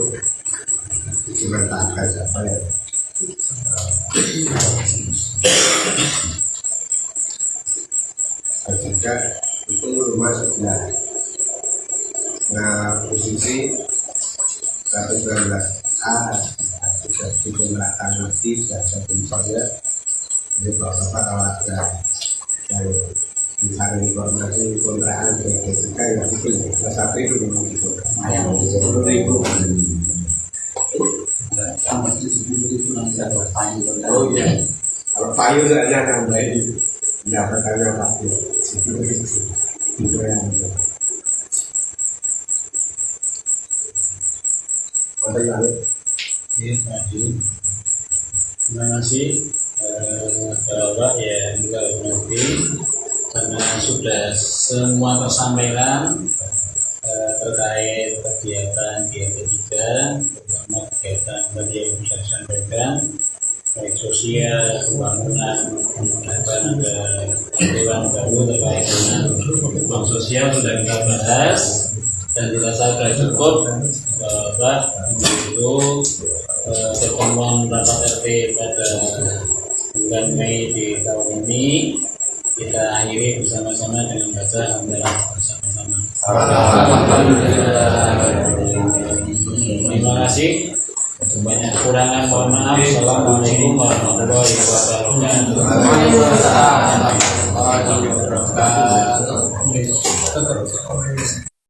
Speaker 5: dimerintahkan siapa ya sehingga itu rumah sudah posisi 119A sudah digunakan lagi sudah jadi saya jadi bapak kalau ada yang ada informasi kontrakan ke kita yang itu salah satu itu memang itu
Speaker 6: Yang
Speaker 5: 10.000.
Speaker 6: sama 70.000 nanti ada panjang.
Speaker 5: Oh iya, kalau payu saja kan baik pendapatannya pasti itu yang ada yang
Speaker 1: Iya, tadi. Terima kasih Bapak yang juga mengerti karena sudah semua tersampaikan terkait kegiatan ketiga, terutama kegiatan tadi yang bisa disampaikan baik sosial, pembangunan, ada dewan baru terkait dengan bank sosial sudah kita bahas dan dirasa sudah cukup Bapak untuk pertemuan rapat RT pada bulan Mei di tahun ini kita akhiri bersama-sama dengan baca hamdalah bersama-sama. Terima kasih. Banyak kekurangan mohon maaf. Assalamualaikum warahmatullahi wabarakatuh.